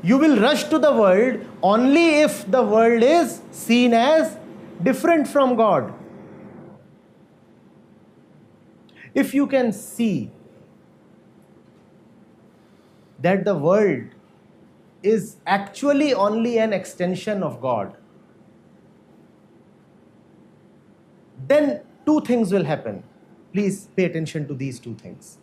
You will rush to the world only if the world is seen as different from God. If you can see that the world is actually only an extension of God, then two things will happen. Please pay attention to these two things.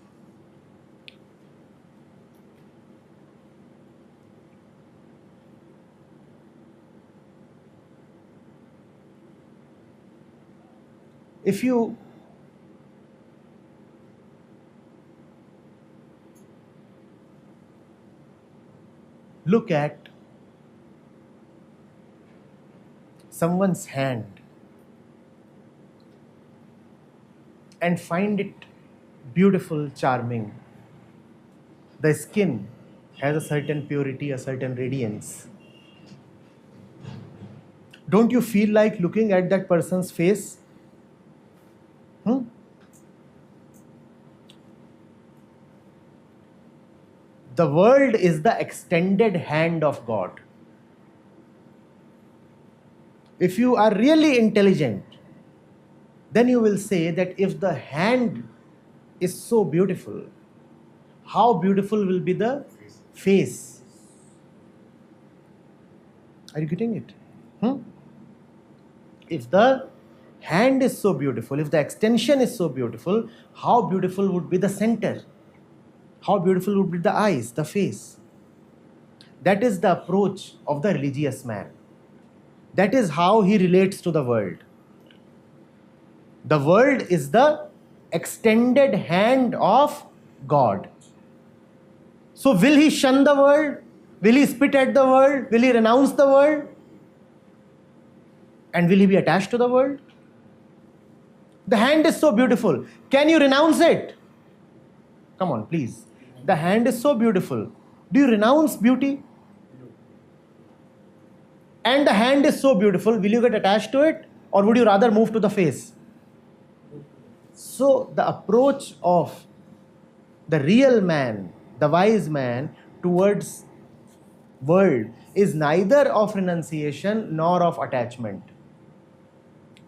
If you look at someone's hand and find it beautiful, charming, the skin has a certain purity, a certain radiance. Don't you feel like looking at that person's face? The world is the extended hand of God. If you are really intelligent, then you will say that if the hand is so beautiful, how beautiful will be the face? Are you getting it? If the hand is so beautiful, if the extension is so beautiful, how beautiful would be the center? How beautiful would be the eyes, the face? That is the approach of the religious man. That is how he relates to the world. The world is the extended hand of God. So will he shun the world? Will he spit at the world? Will he renounce the world? And will he be attached to the world? The hand is so beautiful. Can you renounce it? Come on, please. The hand is so beautiful. Do you renounce beauty? And the hand is so beautiful. Will you get attached to it? Or would you rather move to the face? So the approach of the real man, the wise man towards world is neither of renunciation nor of attachment.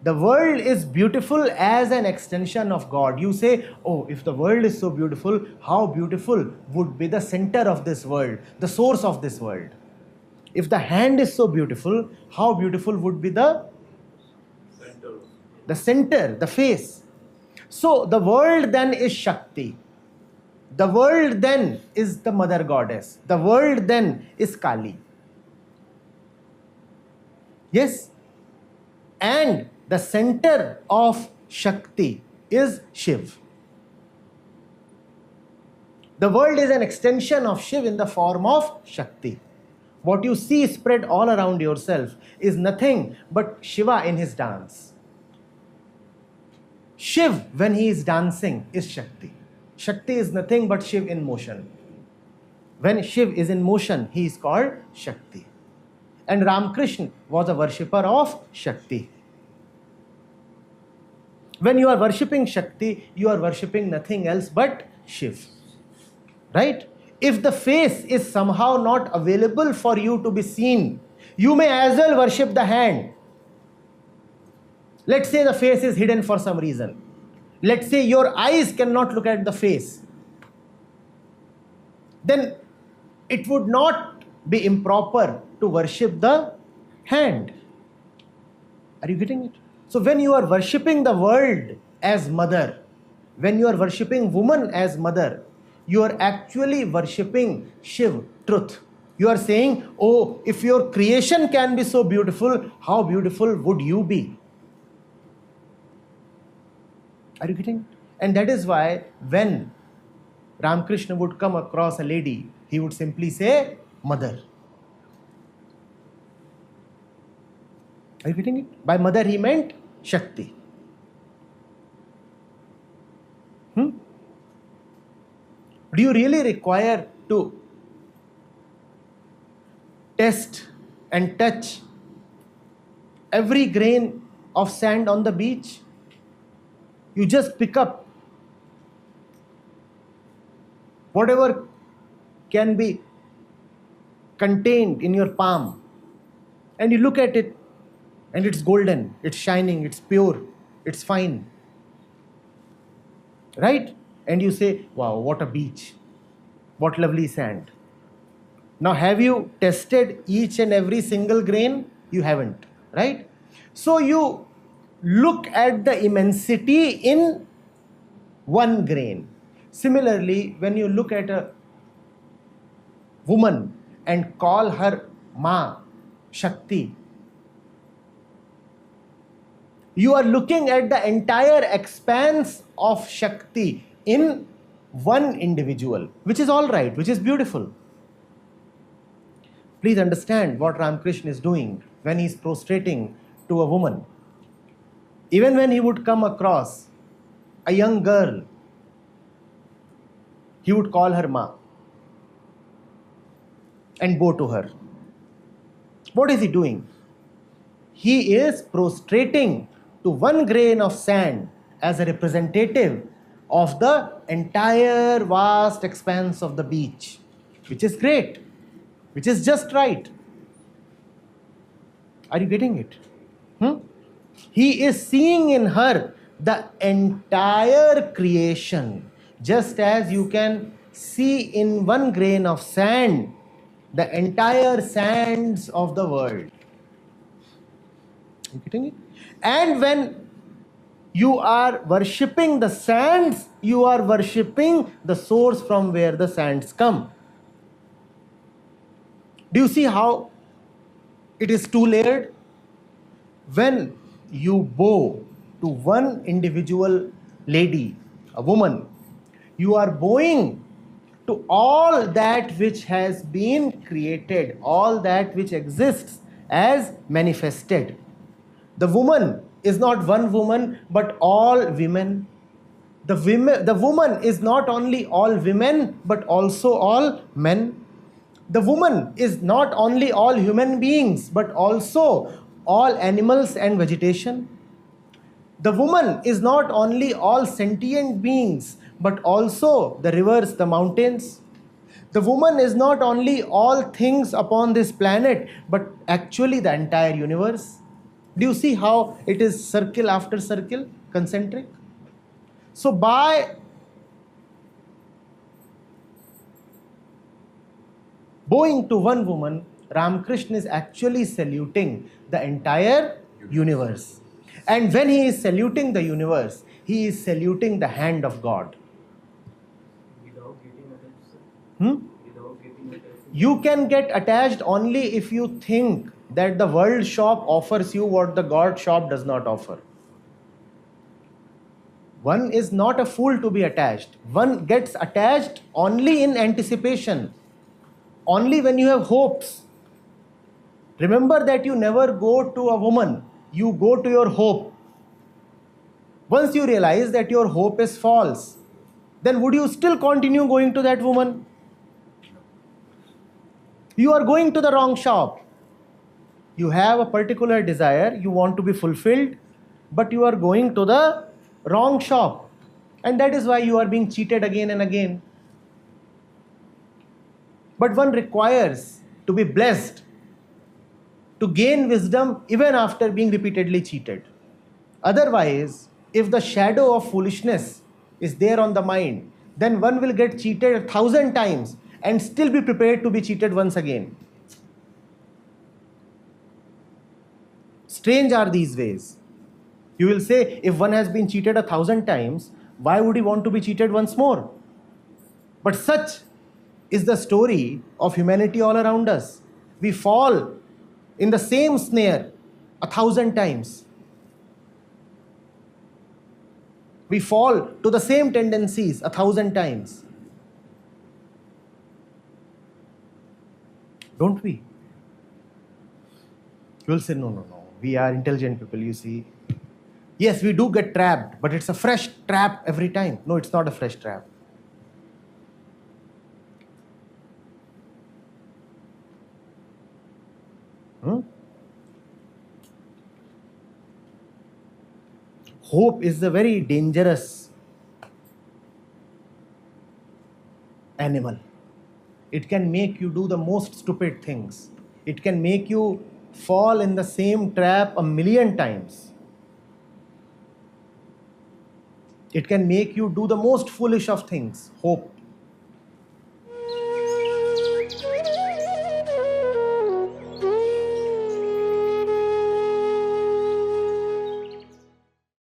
The world is beautiful as an extension of God. You say, oh, if the world is so beautiful, how beautiful would be the center of this world, the source of this world? If the hand is so beautiful, how beautiful would be the center, the face? So the world then is Shakti. The world then is the mother goddess. The world then is Kali. Yes? And the center of Shakti is Shiv. The world is an extension of Shiv in the form of Shakti. What you see spread all around yourself is nothing but Shiva in his dance. Shiv, when he is dancing, is Shakti. Shakti is nothing but Shiv in motion. When Shiv is in motion, he is called Shakti. And Ramakrishna was a worshipper of Shakti. When you are worshipping Shakti, you are worshipping nothing else but Shiv. Right? If the face is somehow not available for you to be seen, you may as well worship the hand. Let's say the face is hidden for some reason. Let's say your eyes cannot look at the face. Then it would not be improper to worship the hand. Are you getting it? So when you are worshipping the world as mother, when you are worshipping woman as mother, you are actually worshipping Shiv, truth. You are saying, oh, if your creation can be so beautiful, how beautiful would you be? Are you getting? And that is why when Ramakrishna would come across a lady, he would simply say, mother. Are you getting it? By mother he meant Shakti. Do you really require to test and touch every grain of sand on the beach? You just pick up whatever can be contained in your palm, and you look at it, and it's golden, it's shining, it's pure, it's fine, right? And you say, wow, what a beach, what lovely sand. Now, have you tested each and every single grain? You haven't, right? So you look at the immensity in one grain. Similarly, when you look at a woman and call her Ma, Shakti, you are looking at the entire expanse of Shakti in one individual, which is all right, which is beautiful. Please understand what Ramakrishna is doing when he is prostrating to a woman. Even when he would come across a young girl, he would call her Ma and bow to her. What is he doing? He is prostrating to one grain of sand as a representative of the entire vast expanse of the beach, which is great, which is just right. Are you getting it? He is seeing in her the entire creation, just as you can see in one grain of sand the entire sands of the world. You getting it? And when you are worshipping the sands, you are worshipping the source from where the sands come. Do you see how it is two-layered? When you bow to one individual lady, a woman, you are bowing to all that which has been created, all that which exists as manifested. The woman is not one woman, but all women. The woman is not only all women, but also all men. The woman is not only all human beings, but also all animals and vegetation. The woman is not only all sentient beings, but also the rivers, the mountains. The woman is not only all things upon this planet, but actually the entire universe. Do you see how it is circle after circle, concentric? So by bowing to one woman, Ramakrishna is actually saluting the entire universe. And when he is saluting the universe, he is saluting the hand of God. Without getting attached, sir? Without getting attached. You can get attached only if you think that the world shop offers you what the God shop does not offer. One is not a fool to be attached. One gets attached only in anticipation, only when you have hopes. Remember that you never go to a woman, you go to your hope. Once you realize that your hope is false, then would you still continue going to that woman? You are going to the wrong shop. You have a particular desire, you want to be fulfilled, but you are going to the wrong shop. And that is why you are being cheated again and again. But one requires to be blessed to gain wisdom even after being repeatedly cheated. Otherwise, if the shadow of foolishness is there on the mind, then one will get cheated 1,000 times and still be prepared to be cheated once again. Strange are these ways. You will say, if one has been cheated 1,000 times, why would he want to be cheated once more? But such is the story of humanity all around us. We fall in the same snare 1,000 times. We fall to the same tendencies 1,000 times. Don't we? You will say, no. We are intelligent people, you see. Yes, we do get trapped, but it's a fresh trap every time. No, it's not a fresh trap. Hope is a very dangerous animal. It can make you do the most stupid things. It can make you fall in the same trap a million times. It can make you do the most foolish of things, hope.